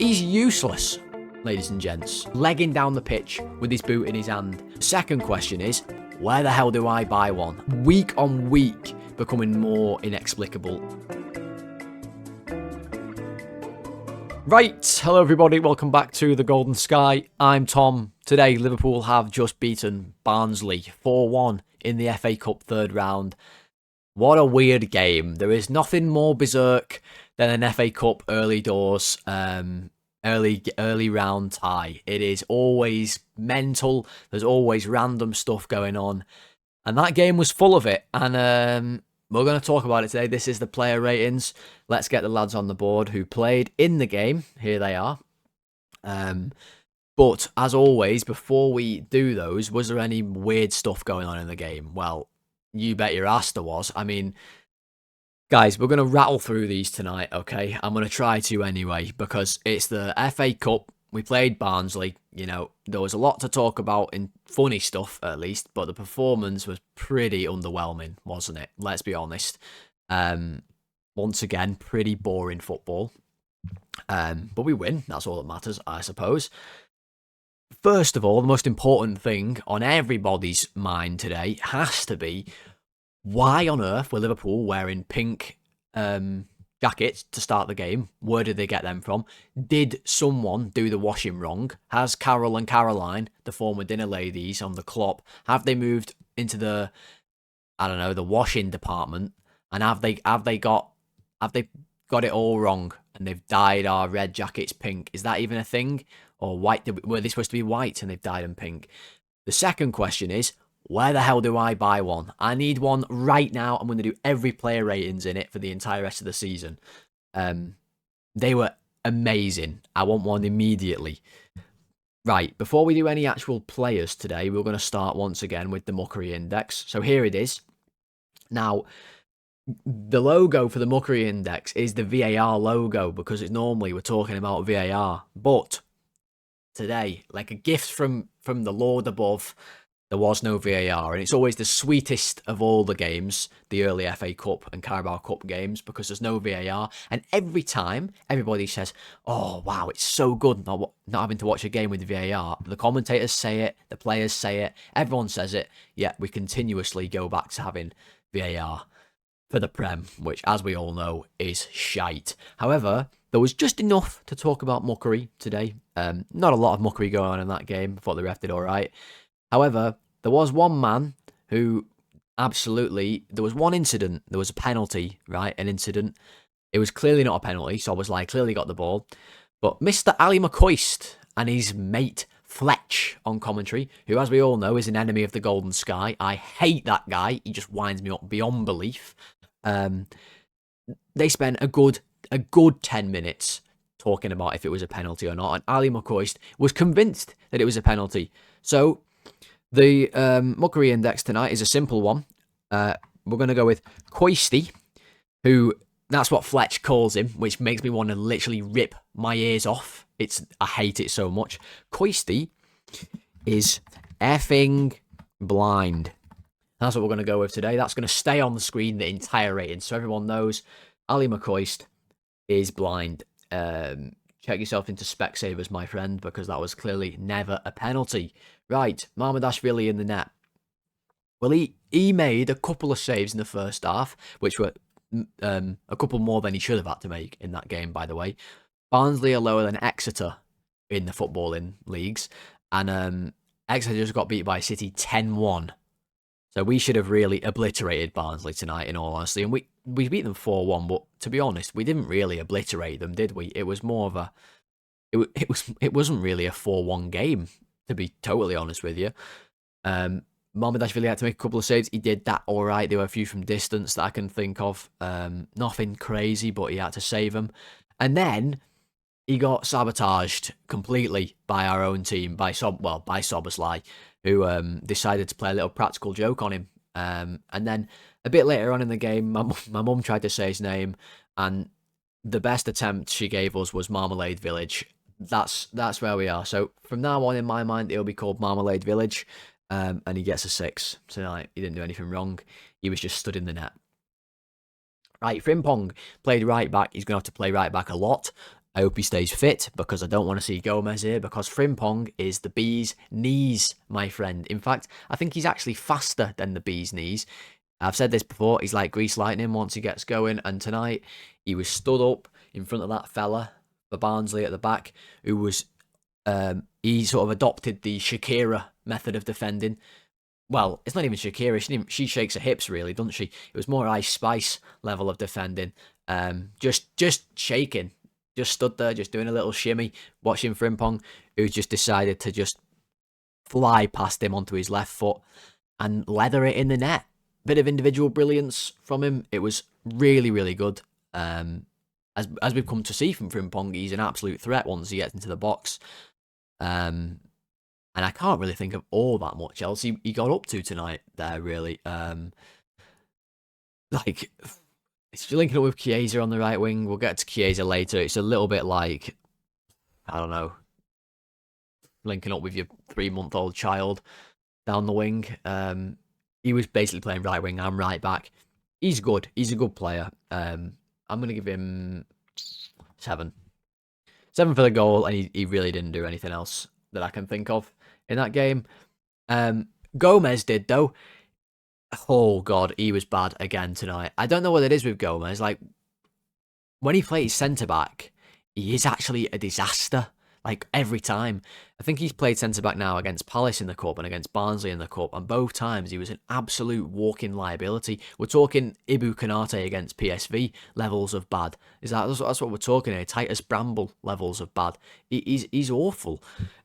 He's useless, ladies and gents. Legging down the pitch with his boot in his hand. Second question is, where the hell do I buy one? Week on week, becoming more inexplicable. Right, hello everybody, welcome back to the Golden Sky. I'm Tom. Today, Liverpool have just beaten Barnsley 4-1 in the FA Cup third round. What a weird game. There is nothing more berserk than an FA Cup early doors, early round tie. It is always mental. There's always random stuff going on. And that game was full of it. And we're going to talk about it today. This is the player ratings. Let's get the lads on the board who played in the game. Here they are. But as always, before we do those, was there any weird stuff going on in the game? Well, you bet your ass there was. I mean, guys, we're going to rattle through these tonight, okay? I'm going to try to anyway, because it's the FA Cup. We played Barnsley. You know, there was a lot to talk about in funny stuff, at least, but the performance was pretty underwhelming, wasn't it? Let's be honest. Once again, pretty boring football. But we win. That's all that matters, I suppose. First of all, the most important thing on everybody's mind today has to be, why on earth were Liverpool wearing pink jackets to start the game? Where did they get them from? Did someone do the washing wrong? Has Carol and Caroline, the former dinner ladies on the Klopp, have they moved into the, I don't know, the washing department? And have they got it all wrong? And they've dyed our red jackets pink. Is that even a thing? Or white? Were they supposed to be white and they've dyed them pink? The second question is, where the hell do I buy one? I need one right now. I'm going to do every player ratings in it for the entire rest of the season. They were amazing. I want one immediately. Right, before we do any actual players today, we're going to start once again with the Muckery Index. So here it is. Now, the logo for the Muckery Index is the VAR logo, because it's normally we're talking about VAR. But today, like a gift from the Lord above, there was no VAR, and it's always the sweetest of all the games, the early FA Cup and Carabao Cup games, because there's no VAR, and every time everybody says, oh wow, it's so good not having to watch a game with VAR. The commentators say it, the players say it, everyone says it, yet we continuously go back to having VAR for the Prem, which, as we all know, is shite. However, there was just enough to talk about Muckery today. Not a lot of Muckery going on in that game. I thought the ref did all right. However, there was one man who absolutely, there was one incident, there was a penalty, right? An incident. It was clearly not a penalty, Szoboszlai clearly got the ball. But Mr. Ali McCoist and his mate Fletch on commentary, who, as we all know, is an enemy of the Golden Sky. I hate that guy. He just winds me up beyond belief. They spent a good 10 minutes talking about if it was a penalty or not, and Ali McCoist was convinced that it was a penalty. So the Muckery Index tonight is a simple one. We're going to go with Coisty, who, that's what Fletch calls him, which makes me want to literally rip my ears off. I hate it so much. Coisty is effing blind. That's what we're going to go with today. That's going to stay on the screen the entire rating, so everyone knows Ali McCoist is blind. Check yourself into Specsavers, my friend, because that was clearly never a penalty. Right, Mamardashvili in the net. Well, he made a couple of saves in the first half, which were a couple more than he should have had to make in that game, by the way. Barnsley are lower than Exeter in the footballing leagues, and Exeter just got beat by City 10-1. So we should have really obliterated Barnsley tonight, in all honesty. And we beat them 4-1, but to be honest, we didn't really obliterate them, did we? It was more of a... It wasn't really a 4-1 game, to be totally honest with you. Mamardashvili had to make a couple of saves. He did that all right. There were a few from distance that I can think of. Nothing crazy, but he had to save them. And then he got sabotaged completely by our own team, by Szoboszlai, who decided to play a little practical joke on him. And then a bit later on in the game, my mum tried to say his name, and the best attempt she gave us was Marmalade Village. That's where we are. So from now on, in my mind, it'll be called Marmalade Village, and he gets a 6 tonight. He didn't do anything wrong. He was just stood in the net. Right, Frimpong played right back. He's going to have to play right back a lot. I hope he stays fit because I don't want to see Gomez here because Frimpong is the bee's knees, my friend. In fact, I think he's actually faster than the bee's knees. I've said this before, he's like grease lightning once he gets going, and tonight he was stood up in front of that fella for Barnsley at the back who was, he sort of adopted the Shakira method of defending. Well, it's not even Shakira, she shakes her hips really, doesn't she? It was more Ice Spice level of defending, just shaking. Just stood there, just doing a little shimmy, watching Frimpong, who just decided to just fly past him onto his left foot and leather it in the net. Bit of individual brilliance from him. It was really, really good. As we've come to see from Frimpong, he's an absolute threat once he gets into the box. And I can't really think of all that much else he got up to tonight there, really. Like, it's linking up with Chiesa on the right wing. We'll get to Chiesa later. It's a little bit like, I don't know, linking up with your 3-month-old child down the wing. He was basically playing right wing and right back. He's good. He's a good player. I'm going to give him 7. 7 for the goal, and he really didn't do anything else that I can think of in that game. Gomez did, though. Oh, God, he was bad again tonight. I don't know what it is with Gomez. Like, when he plays centre-back, he is actually a disaster. Like, every time. I think he's played centre-back now against Palace in the Cup and against Barnsley in the Cup, and both times he was an absolute walking liability. We're talking Ibu Konate against PSV levels of bad. That's what we're talking here. Titus Bramble levels of bad. He's awful.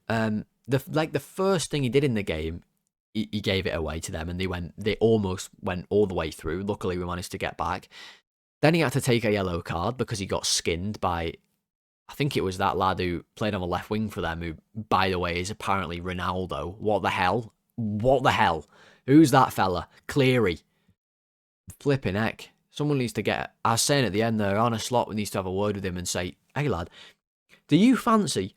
The first thing he did in the game, he gave it away to them, and they almost went all the way through. Luckily, we managed to get back. Then he had to take a yellow card because he got skinned by, I think it was that lad who played on the left wing for them, who, by the way, is apparently Ronaldo. What the hell? What the hell? Who's that fella? Cleary. Flipping heck. Someone needs to get... I was saying at the end there, Arne Slot needs to have a word with him and say, hey lad, do you fancy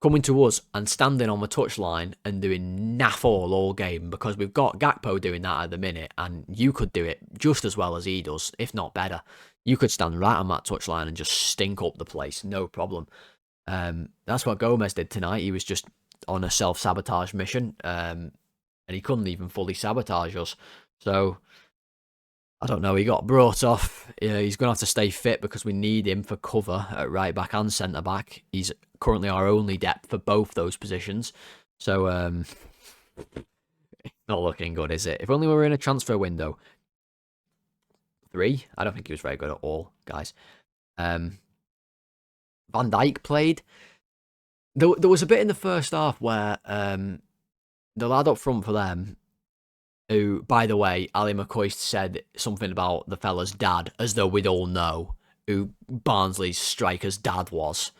coming to us and standing on the touchline and doing naff all game, because we've got Gakpo doing that at the minute, and you could do it just as well as he does, if not better. You could stand right on that touchline and just stink up the place, no problem. That's what Gomez did tonight. He was just on a self-sabotage mission, and he couldn't even fully sabotage us. So, I don't know, he got brought off. He's going to have to stay fit because we need him for cover at right back and centre back. He's currently our only depth for both those positions. So, not looking good, is it? If only we were in a transfer window. 3? I don't think he was very good at all, guys. Van Dijk played. There was a bit in the first half where the lad up front for them, who, by the way, Ali McCoist said something about the fella's dad, as though we'd all know who Barnsley's striker's dad was.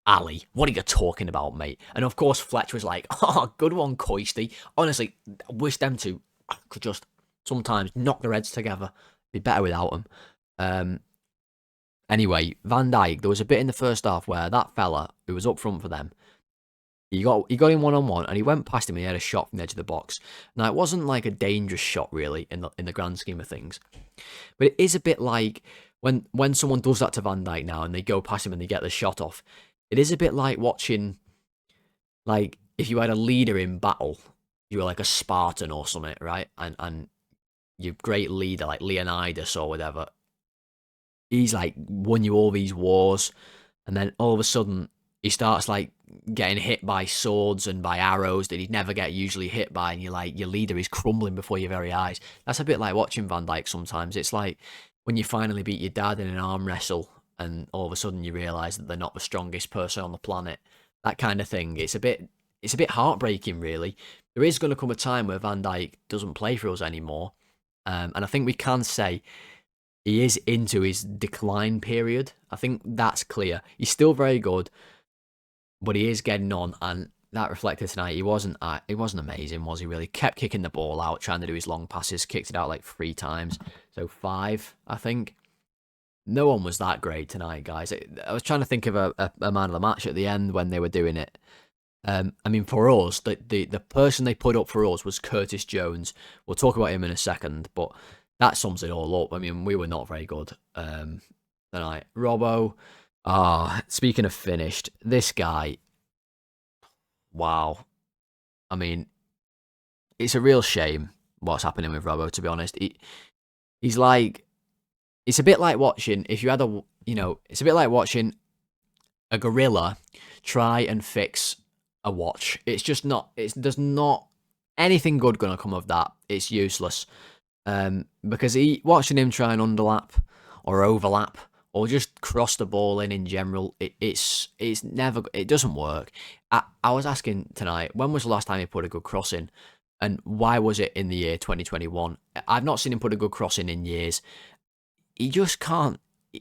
Ali, what are you talking about, mate? And of course, Fletch was like, oh, good one, Coisty. Honestly, I wish them two could just sometimes knock their heads together. Be better without them. Anyway, Van Dijk, there was a bit in the first half where that fella who was up front for them, he got him one-on-one, and he went past him and he had a shot from the edge of the box. Now, it wasn't like a dangerous shot, really, in the grand scheme of things. But it is a bit like when someone does that to Van Dijk now and they go past him and they get the shot off, it is a bit like watching, like, if you had a leader in battle, you were like a Spartan or something, right? And your great leader, like Leonidas or whatever, he's like won you all these wars, and then all of a sudden he starts like getting hit by swords and by arrows that he'd never get usually hit by, and you're like, your leader is crumbling before your very eyes. That's a bit like watching Van Dijk sometimes. It's like when you finally beat your dad in an arm wrestle and all of a sudden you realise that they're not the strongest person on the planet. That kind of thing. It's a bit heartbreaking, really. There is going to come a time where Van Dijk doesn't play for us anymore, and I think we can say he is into his decline period. I think that's clear. He's still very good, but he is getting on, and that reflected tonight. He wasn't amazing, was he, really? Kept kicking the ball out, trying to do his long passes, kicked it out like 3 times. So 5, I think. No one was that great tonight, guys. I was trying to think of a man of the match at the end when they were doing it. I mean, for us, the person they put up for us was Curtis Jones. We'll talk about him in a second, but that sums it all up. I mean, we were not very good tonight. Robbo, Ah, speaking of finished, this guy, wow. I mean, it's a real shame what's happening with Robbo, to be honest. He's like, it's a bit like watching, if you had a, it's a bit like watching a gorilla try and fix a watch. It's just not, there's not anything good going to come of that. It's useless. Because watching him try and underlap or overlap or just cross the ball in general, it's never, it doesn't work. I was asking tonight, when was the last time he put a good cross in? And why was it in the year 2021? I've not seen him put a good cross in years. He just can't.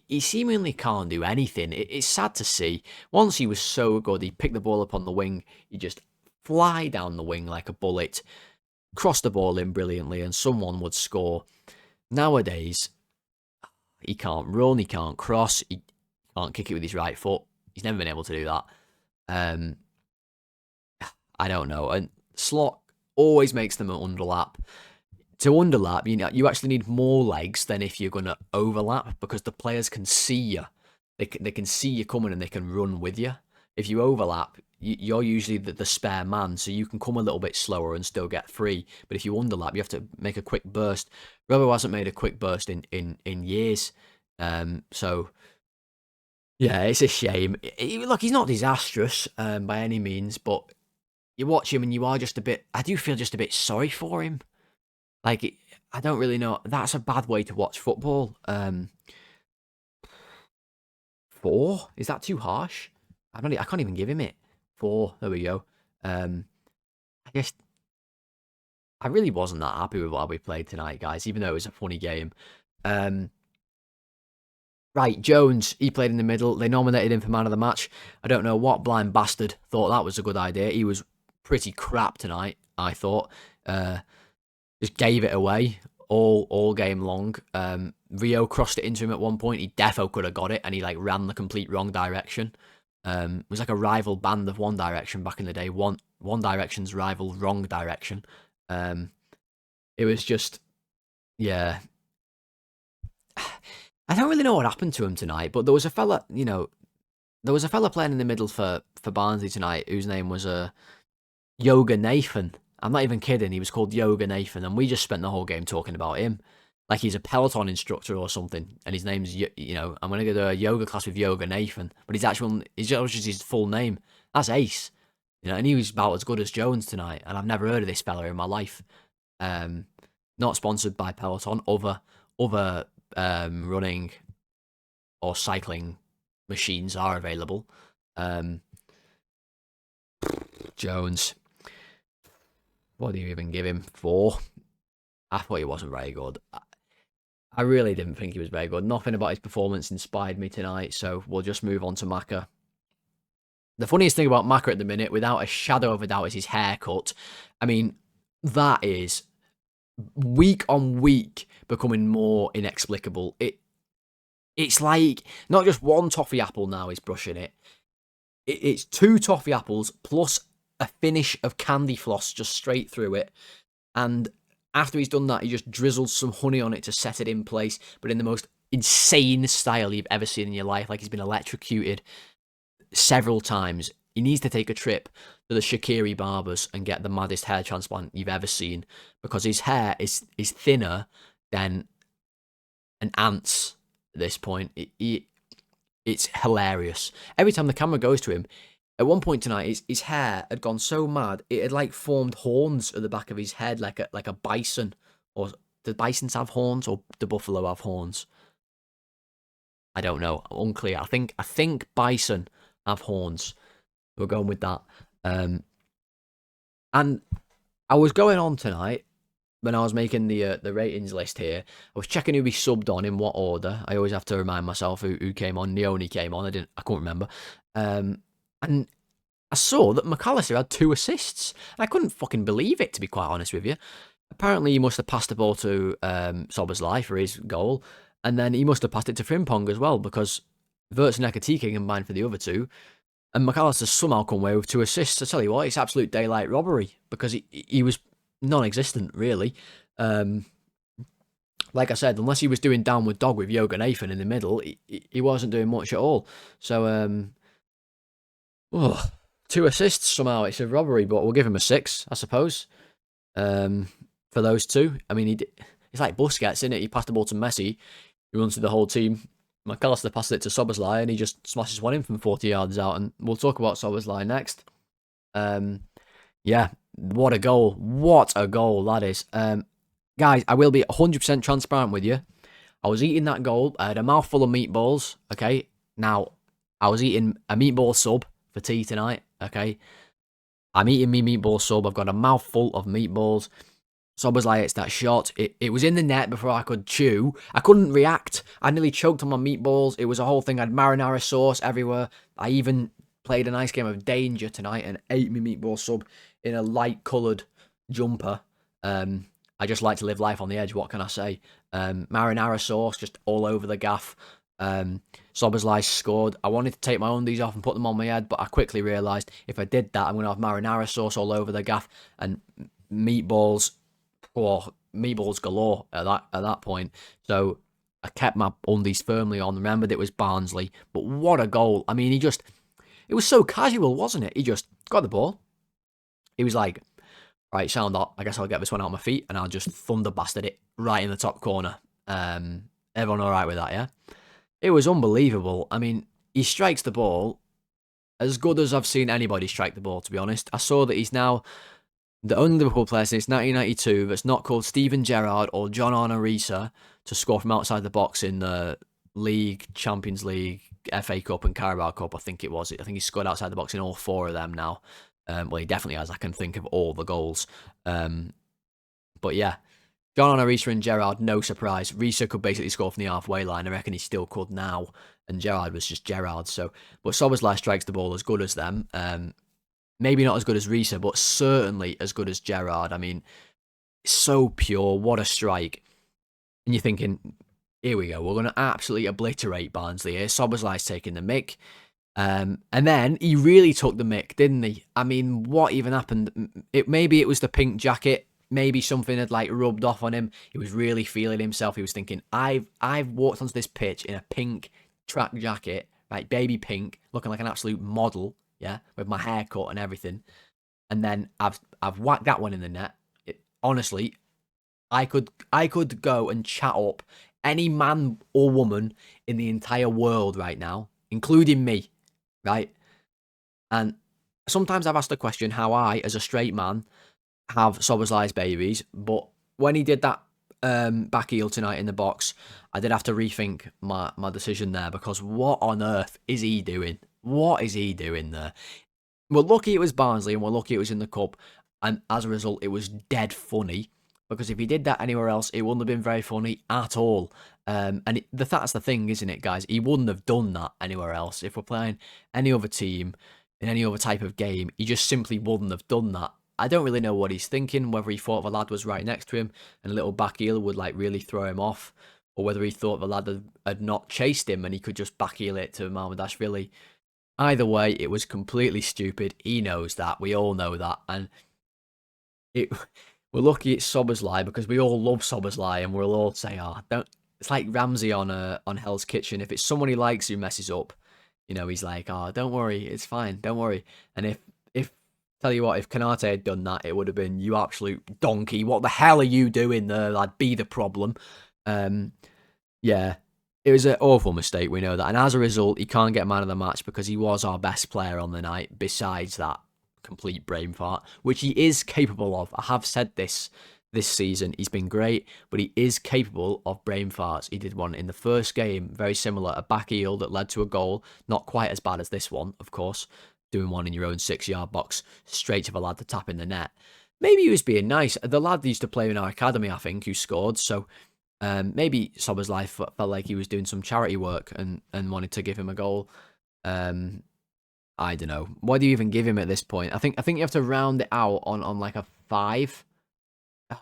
He seemingly can't do anything. It's sad to see. Once he was so good, he picked the ball up on the wing. He just fly down the wing like a bullet, cross the ball in brilliantly, and someone would score. Nowadays, he can't run, he can't cross, he can't kick it with his right foot. He's never been able to do that. I don't know. And Slot always makes them underlap. To underlap, you actually need more legs than if you're going to overlap, because the players can see you. They can see you coming and they can run with you. If you overlap, you're usually the spare man, so you can come a little bit slower and still get free. But if you underlap, you have to make a quick burst. Robo hasn't made a quick burst in years. So, yeah, it's a shame. Look, he's not disastrous by any means, but you watch him and you are just a bit... I do feel just a bit sorry for him. Like, I don't really know. That's a bad way to watch football. 4? Is that too harsh? I can't even give him it. 4. There we go. I guess I really wasn't that happy with what we played tonight, guys, even though it was a funny game. Right, Jones, he played in the middle. They nominated him for man of the match. I don't know what blind bastard thought that was a good idea. He was pretty crap tonight, I thought. Just gave it away all game long. Rio crossed it into him at one point. He defo could have got it, and he ran the complete wrong direction. It was like a rival band of One Direction back in the day. One Direction's rival Wrong Direction. It was just, yeah. I don't really know what happened to him tonight, but there was a fella, playing in the middle for Barnsley tonight whose name was Yoga Nathan. I'm not even kidding. He was called Yoga Nathan, and we just spent the whole game talking about him. Like he's a Peloton instructor or something, and his name's, I'm going to go to a yoga class with Yoga Nathan, but it's just his full name. That's ace. And he was about as good as Jones tonight, and I've never heard of this fella in my life. Not sponsored by Peloton. Other running or cycling machines are available. Jones. What do you even give him? 4? I thought he wasn't very good. I really didn't think he was very good. Nothing about his performance inspired me tonight, so we'll just move on to Maka. The funniest thing about Maka at the minute, without a shadow of a doubt, is his haircut. I mean, that is week on week becoming more inexplicable. It's like not just one toffee apple now is brushing it. It's 2 toffee apples plus a finish of candy floss just straight through it. And after he's done that, he just drizzles some honey on it to set it in place, but in the most insane style you've ever seen in your life. Like he's been electrocuted several times. He needs to take a trip to the Shaqiri barbers and get the maddest hair transplant you've ever seen, because his hair is thinner than an ant's at this point. It's hilarious. Every time the camera goes to him, at one point tonight, his hair had gone so mad, it had formed horns at the back of his head, like a bison. Or do bisons have horns, or do buffalo have horns? I don't know. Unclear. I think bison have horns. We're going with that. And I was going on tonight when I was making the ratings list here. I was checking who we subbed on in what order. I always have to remind myself who came on. Nyoni came on. I couldn't remember. And I saw that McAllister had 2 assists. And I couldn't fucking believe it, to be quite honest with you. Apparently, he must have passed the ball to Szoboszlai for his goal. And then he must have passed it to Frimpong as well, because Wirtz Ekitike combined for the other 2. And McAllister somehow come away with 2 assists. I tell you what, it's absolute daylight robbery, because he was non-existent, really. like I said, unless he was doing downward dog with Yoga Nathan in the middle, he wasn't doing much at all. So, oh, 2 assists somehow. It's a robbery, but we'll give him a 6, I suppose. For those two. I mean, it's like Busquets, isn't it? He passed the ball to Messi. He runs through the whole team. McAllister passes it to Szoboszlai, and he just smashes one in from 40 yards out. And we'll talk about Szoboszlai next. Yeah, what a goal. What a goal that is. Guys, I will be 100% transparent with you. I was eating that goal. I had a mouthful of meatballs, okay? Now, I was eating a meatball sub for tea tonight, okay? I'm eating me meatball sub. I've got a mouthful of meatballs. Szoboszlai hits that shot. It was in the net before I could chew. I couldn't react. I nearly choked on my meatballs. It was a whole thing. I had marinara sauce everywhere. I even played a nice game of danger tonight and ate me meatball sub in a light-coloured jumper. I just like to live life on the edge. What can I say? Marinara sauce just all over the gaff. Szoboszlai scored. I wanted to take my undies off and put them on my head, but I quickly realised if I did that, I'm going to have marinara sauce all over the gaff and meatballs. Or meatballs galore at that point. So I kept my undies firmly on. Remembered it was Barnsley, but what a goal! I mean, it was so casual, wasn't it? He just got the ball. He was like, right, sound that. I guess I'll get this one out of my feet, and I'll just thunder bastard it right in the top corner. Everyone all right with that? Yeah. It was unbelievable. I mean, he strikes the ball as good as I've seen anybody strike the ball. To be honest, I saw that he's now the only Liverpool player since 1992 that's not called Steven Gerrard or John Arne Riise to score from outside the box in the League, Champions League, FA Cup and Carabao Cup, I think it was. I think he's scored outside the box in all 4 of them now. Well, he definitely has. I can think of all the goals. But yeah, John Arne Riise and Gerrard, no surprise. Riise could basically score from the halfway line. I reckon he still could now. And Gerrard was just Gerrard. So, but Szoboszlai strikes the ball as good as them. Maybe not as good as Riise, but certainly as good as Gerrard. I mean, so pure. What a strike. And you're thinking, here we go. We're going to absolutely obliterate Barnsley here. Szoboszlai's taking the mick. And then he really took the mick, didn't he? I mean, what even happened? Maybe it was the pink jacket. Maybe something had like rubbed off on him. He was really feeling himself. He was thinking, I've walked onto this pitch in a pink track jacket, like baby pink, looking like an absolute model. Yeah, with my haircut and everything, and then I've whacked that one in the net. Honestly, I could go and chat up any man or woman in the entire world right now, including me, right? And sometimes I've asked the question how I, as a straight man, have Szoboszlai's babies, but when he did that back heel tonight in the box, I did have to rethink my decision there, because what on earth is he doing? What is he doing there? We're lucky it was Barnsley and we're lucky it was in the Cup. And as a result, it was dead funny. Because if he did that anywhere else, it wouldn't have been very funny at all. That's the thing, isn't it, guys? He wouldn't have done that anywhere else. If we're playing any other team in any other type of game, he just simply wouldn't have done that. I don't really know what he's thinking, whether he thought the lad was right next to him and a little back heel would like really throw him off, or whether he thought the lad had not chased him and he could just back heel it to Mamardashvili. Either way, it was completely stupid. He knows that. We all know that. And we're lucky it's Szoboszlai, because we all love Szoboszlai and we'll all say, don't. It's like Ramsey on Hell's Kitchen. If it's someone he likes who messes up, he's like, don't worry, it's fine, don't worry. And if tell you what, if Konate had done that, it would have been, you absolute donkey. What the hell are you doing there, lad? Be the problem. Yeah. It was an awful mistake, we know that. And as a result, he can't get man of the match because he was our best player on the night, besides that complete brain fart, which he is capable of. I have said this season. He's been great, but he is capable of brain farts. He did one in the first game, very similar, a back heel that led to a goal. Not quite as bad as this one, of course. Doing one in your own 6-yard box, straight to the lad to tap in the net. Maybe he was being nice. The lad used to play in our academy, I think, who scored, so... maybe Szoboszlai felt like he was doing some charity work and wanted to give him a goal. I don't know. Why do you even give him at this point? I think you have to round it out on like a 5.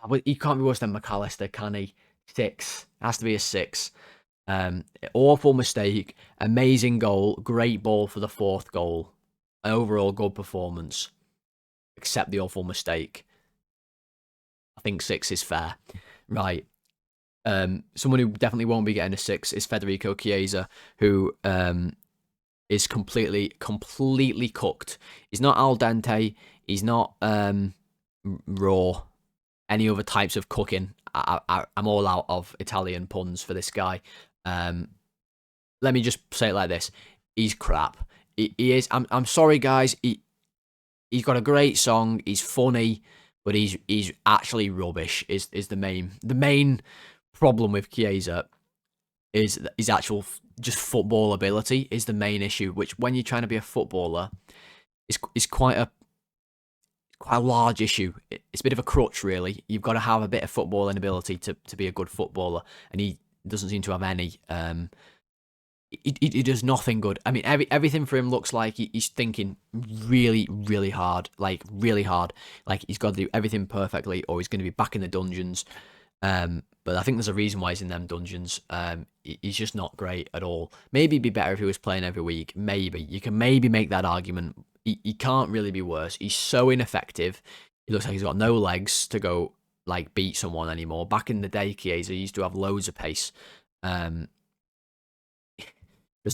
But he can't be worse than McAllister, can he? 6. It has to be a 6. Awful mistake. Amazing goal. Great ball for the 4th goal. An overall good performance. Except the awful mistake. I think 6 is fair. Right. Someone who definitely won't be getting a 6 is Federico Chiesa, who is completely cooked. He's not al dente. He's not raw. Any other types of cooking. I'm all out of Italian puns for this guy. Let me just say it like this: he's crap. He is. I'm sorry, guys. He's got a great song. He's funny, but he's actually rubbish. Is the main problem with Chiesa is his actual just football ability is the main issue. Which when you're trying to be a footballer, is quite a large issue. It's a bit of a crutch, really. You've got to have a bit of footballing ability to be a good footballer, and he doesn't seem to have any. He does nothing good. I mean, everything for him looks like he's thinking really, really hard. Like, really hard. Like, he's got to do everything perfectly, or he's going to be back in the dungeons. But I think there's a reason why he's in them dungeons. He's just not great at all. Maybe it'd be better if he was playing every week. Maybe. You can maybe make that argument. He can't really be worse. He's so ineffective. He looks like he's got no legs to go, like, beat someone anymore. Back in the day, Chiesa used to have loads of pace. Doesn't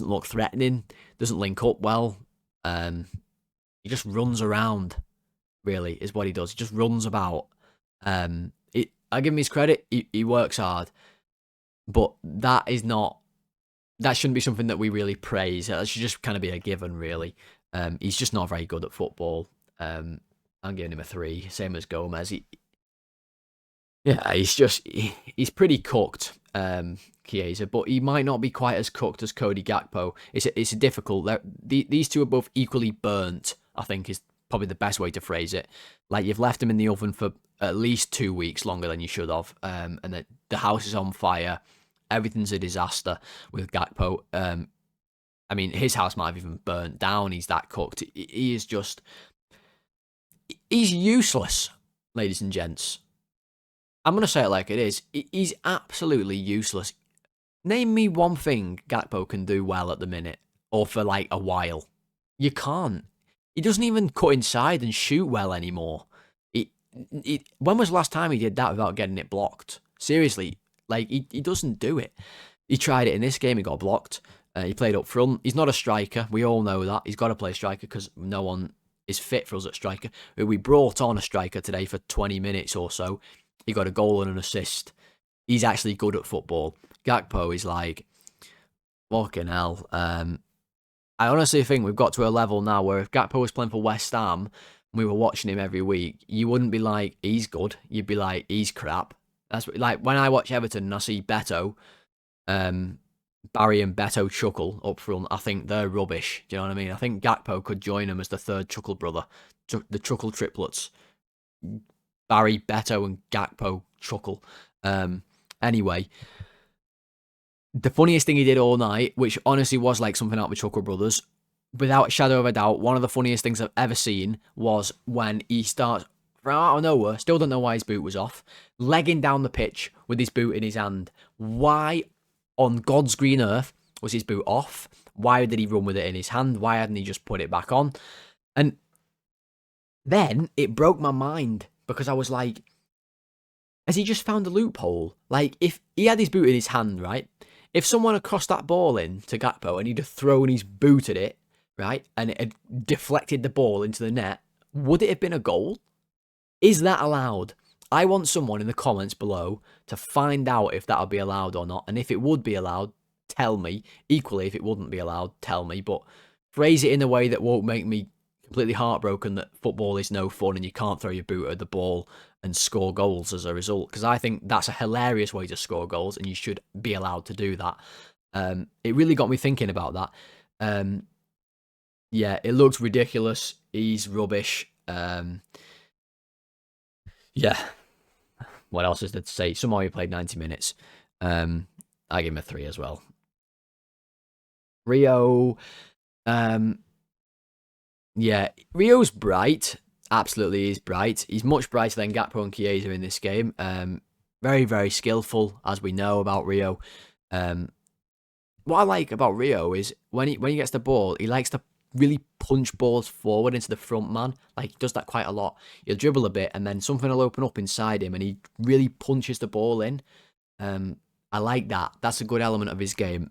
look threatening, doesn't link up well. He just runs around, really, is what he does. He just runs about. I give him his credit, he works hard, but that shouldn't be something that we really praise. That should just kind of be a given, really. He's just not very good at football. I'm giving him a 3, same as Gomez. He's pretty cooked, Chiesa, but he might not be quite as cooked as Cody Gakpo. It's difficult. These two are both equally burnt, I think, is probably the best way to phrase it. Like, you've left them in the oven for at least 2 weeks longer than you should have, and the house is on fire. Everything's a disaster with Gakpo. I mean, his house might have even burnt down. He's that cooked. He's useless, ladies and gents. I'm going to say it like it is. He's absolutely useless. Name me one thing Gakpo can do well at the minute, or for like a while. You can't. He doesn't even cut inside and shoot well anymore. When was the last time he did that without getting it blocked? Seriously, like, he doesn't do it. He tried it in this game, he got blocked. He played up front. He's not a striker. We all know that. He's got to play striker because no one is fit for us at striker. We brought on a striker today for 20 minutes or so. He got a goal and an assist. He's actually good at football. Gakpo is like, fucking hell. I honestly think we've got to a level now where if Gakpo was playing for West Ham and we were watching him every week, you wouldn't be like, he's good. You'd be like, he's crap. That's like when I watch Everton and I see Beto, Barry and Beto chuckle up front, I think they're rubbish. Do you know what I mean? I think Gakpo could join them as the third chuckle brother. The chuckle triplets. Barry, Beto, and Gakpo chuckle. Anyway, the funniest thing he did all night, which honestly was like something out of the Chuckle Brothers, without a shadow of a doubt, one of the funniest things I've ever seen was when he starts, from out of nowhere, still don't know why his boot was off, legging down the pitch with his boot in his hand. Why on God's green earth was his boot off? Why did he run with it in his hand? Why hadn't he just put it back on? And then it broke my mind because I was like, has he just found a loophole? Like, if he had his boot in his hand, right? If someone had crossed that ball in to Gakpo and he'd have thrown his boot at it, right? And it had deflected the ball into the net, would it have been a goal? Is that allowed? I want someone in the comments below to find out if that would be allowed or not. And if it would be allowed, tell me. Equally, if it wouldn't be allowed, tell me. But phrase it in a way that won't make me completely heartbroken that football is no fun and you can't throw your boot at the ball and score goals as a result. Because I think that's a hilarious way to score goals and you should be allowed to do that. It really got me thinking about that. Yeah, it looks ridiculous. He's rubbish. Yeah. What else is there to say? Somehow he played 90 minutes. I give him a 3 as well. Rio. Yeah, Rio's bright. Absolutely is bright. He's much brighter than Gakpo and Chiesa in this game. Very, very skillful, as we know about Rio. What I like about Rio is when he gets the ball, he likes to really punch balls forward into the front man. Like, he does that quite a lot. He'll dribble a bit and then something will open up inside him and he really punches the ball in. I like that. That's a good element of his game.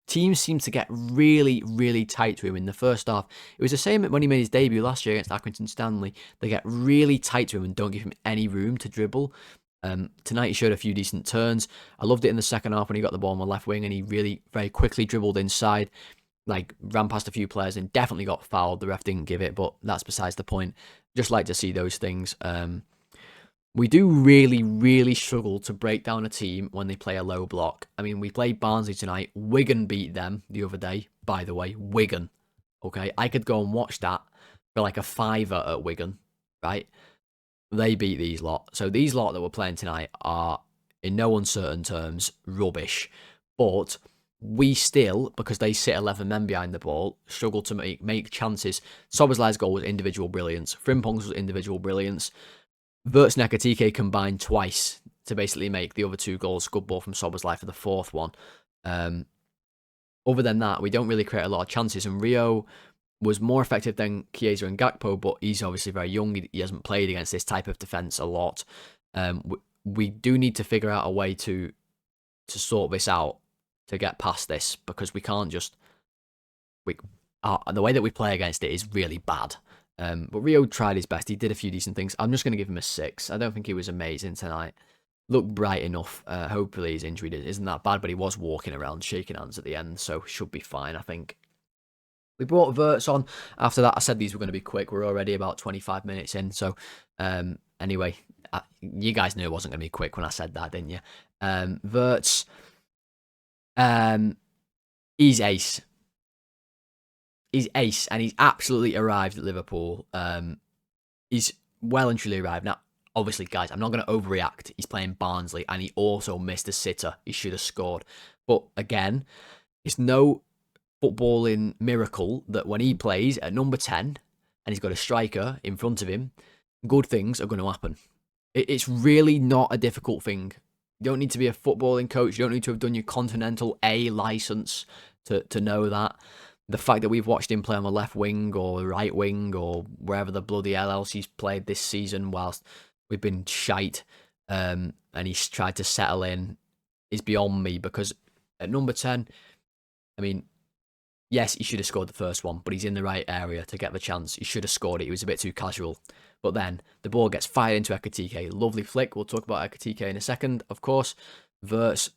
Teams seem to get really, really tight to him in the first half. It was the same when he made his debut last year against Accrington Stanley. They get really tight to him and don't give him any room to dribble. Tonight he showed a few decent turns. I loved it in the second half when he got the ball on the left wing and he really very quickly dribbled inside, like ran past a few players and definitely got fouled. The ref didn't give it, but that's besides the point. Just like to see those things. We do really, really struggle to break down a team when they play a low block. I mean, we played Barnsley tonight. Wigan beat them the other day, by the way. Wigan. Okay, I could go and watch that for like a fiver at Wigan, right? They beat these lot. So these lot that we're playing tonight are, in no uncertain terms, rubbish. But we still, because they sit 11 men behind the ball, struggle to make chances. Szoboszlai's goal was individual brilliance. Frimpong's was individual brilliance. Wirtz Ekitike combined twice to basically make the other two goals. Good ball from Szoboszlai for the fourth one. Other than that, we don't really create a lot of chances. And Rio was more effective than Chiesa and Gakpo, but he's obviously very young. He hasn't played against this type of defence a lot. We do need to figure out a way to sort this out, to get past this, because we can't just... the way that we play against it is really bad. But Rio tried his best. He did a few decent things. I'm just going to give him a 6. I don't think he was amazing tonight. Looked bright enough. Hopefully his injury isn't that bad, but he was walking around, shaking hands at the end, so should be fine, I think. We brought Wirtz on. After that, I said these were going to be quick. We're already about 25 minutes in, so anyway, you guys knew it wasn't going to be quick when I said that, didn't you? Wirtz, he's ace. He's ace, and he's absolutely arrived at Liverpool. He's well and truly arrived. Now, obviously, guys, I'm not going to overreact. He's playing Barnsley, and he also missed a sitter. He should have scored. But again, it's no footballing miracle that when he plays at number 10, and he's got a striker in front of him, good things are going to happen. It's really not a difficult thing. You don't need to be a footballing coach. You don't need to have done your Continental A licence to know that. The fact that we've watched him play on the left wing or right wing or wherever the bloody hell else he's played this season whilst we've been shite, and he's tried to settle in, is beyond me, because at number 10, I mean, yes, he should have scored the first one, but he's in the right area to get the chance. He should have scored it. He was a bit too casual. But then the ball gets fired into Ekitike. Lovely flick. We'll talk about Ekitike in a second, of course. Wirtz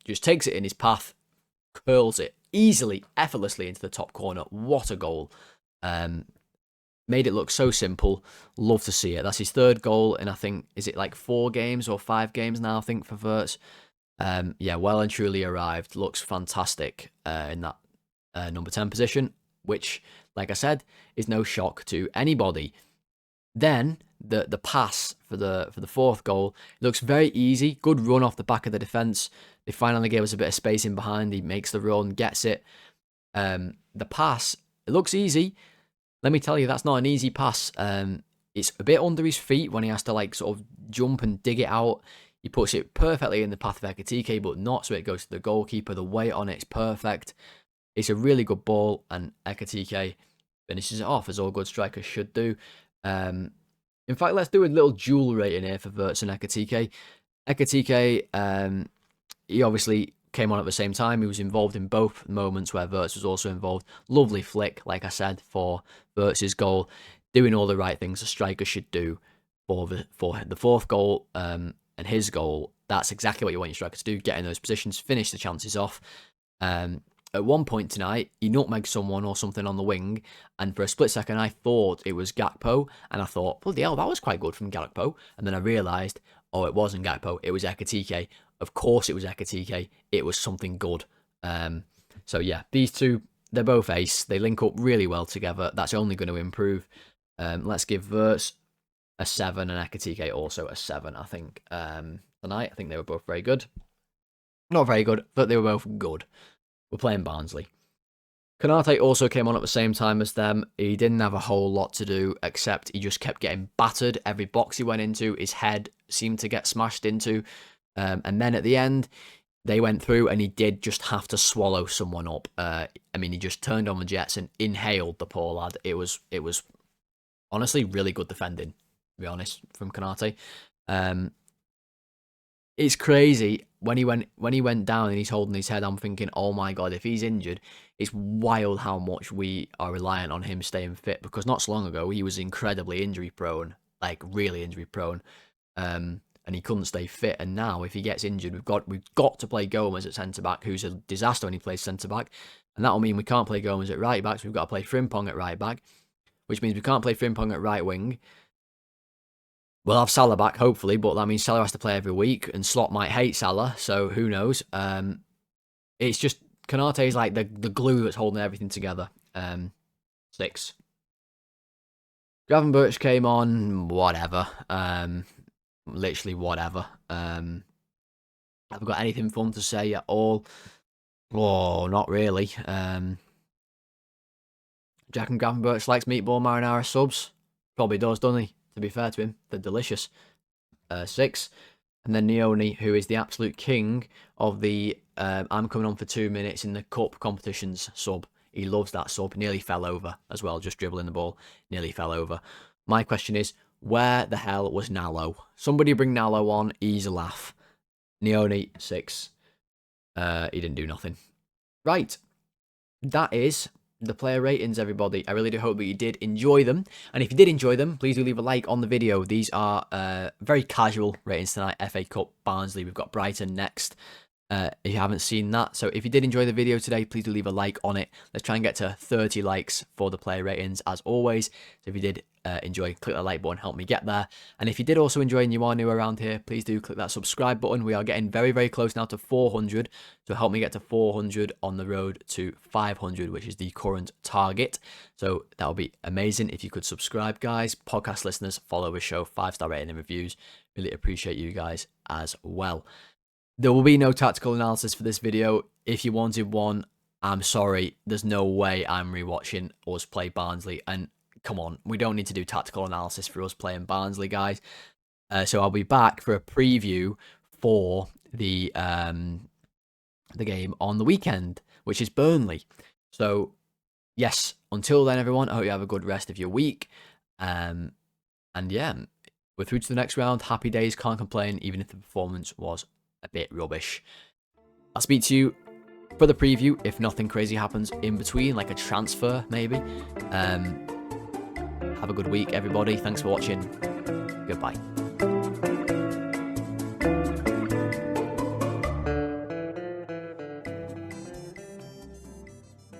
just takes it in his path, curls it easily, effortlessly into the top corner. What a goal. Made it look so simple. Love to see it. That's his third goal in, I think, is it like 4 games or 5 games now, I think, for Wirtz. Yeah, well and truly arrived. Looks fantastic in that number 10 position, which, like I said, is no shock to anybody. Then the pass for the fourth goal looks very easy. Good run off the back of the defence. They finally gave us a bit of space in behind. He makes the run, gets it. The pass, it looks easy. Let me tell you, that's not an easy pass. It's a bit under his feet when he has to like sort of jump and dig it out. He puts it perfectly in the path of Ekitike, but not so it goes to the goalkeeper. The weight on it's perfect. It's a really good ball, and Ekitike finishes it off, as all good strikers should do. In fact, let's do a little duel rating here for Wirtz and Ekitike. Ekitike, he obviously came on at the same time. He was involved in both moments where Wirtz was also involved. Lovely flick, like I said, for Wirtz's goal. Doing all the right things a striker should do for the fourth goal. And his goal, that's exactly what you want your striker to do. Get in those positions, finish the chances off. At one point tonight, he nutmegged someone or something on the wing, and for a split second, I thought it was Gakpo, and I thought, bloody hell, that was quite good from Gakpo. And then I realised, oh, it wasn't Gakpo, it was Ekitike. Of course it was Ekitike. It was something good. So yeah, these two, they're both ace. They link up really well together. That's only going to improve. Let's give Wirtz a 7 and Ekitike also a 7, I think. Tonight, I think they were both very good. Not very good, but they were both good. We're playing Barnsley. Konate also came on at the same time as them. He didn't have a whole lot to do, except he just kept getting battered. Every box he went into, his head seemed to get smashed into. And then at the end, they went through and he did just have to swallow someone up. I mean, he just turned on the jets and inhaled the poor lad. It was honestly really good defending, to be honest, from Konate. it's crazy when he went down and he's holding his head. I'm thinking, oh my god, if he's injured, it's wild how much we are reliant on him staying fit, because not so long ago he was incredibly injury prone, like really injury prone, and he couldn't stay fit. And now if he gets injured, we've got to play Gomez at centre back, who's a disaster when he plays centre back, and that'll mean we can't play Gomez at right back, so we've got to play Frimpong at right back, which means we can't play Frimpong at right wing. We'll have Salah back, hopefully, but that means Salah has to play every week, and Slot might hate Salah, so who knows. It's just, Konate is like the glue that's holding everything together. 6. Gravenberch came on, whatever. Literally whatever. Have I got anything fun to say at all? Oh, not really. Jack and Gravenberch likes meatball marinara subs. Probably does, doesn't he? To be fair to him, they're delicious. 6. And then Nyoni, who is the absolute king of the I'm coming on for 2 minutes in the cup competitions sub. He loves that sub. Nearly fell over as well, just dribbling the ball. Nearly fell over. My question is, where the hell was Nallo? Somebody bring Nallo on. He's a laugh. Nyoni, 6. He didn't do nothing. Right. That is the player ratings, everybody. I really do hope that you did enjoy them. And if you did enjoy them, please do leave a like on the video. These are very casual ratings tonight. FA Cup, Barnsley. We've got Brighton next. If you haven't seen that. So if you did enjoy the video today, please do leave a like on it. Let's try and get to 30 likes for the player ratings as always. So if you did enjoy, click that like button, help me get there. And if you did also enjoy and you are new around here, please do click that subscribe button. We are getting very, very close now to 400. So help me get to 400 on the road to 500, which is the current target. So that would be amazing if you could subscribe, guys. Podcast listeners, follow the show, 5-star rating and reviews. Really appreciate you guys as well. There will be no tactical analysis for this video. If you wanted one, I'm sorry. There's no way I'm rewatching us play Barnsley. And come on, we don't need to do tactical analysis for us playing Barnsley, guys. So I'll be back for a preview for the game on the weekend, which is Burnley. So yes, until then, everyone, I hope you have a good rest of your week. And yeah, we're through to the next round. Happy days, can't complain, even if the performance was a bit rubbish. I'll speak to you for the preview if nothing crazy happens in between, like a transfer maybe. Have a good week, everybody. Thanks for watching. Goodbye.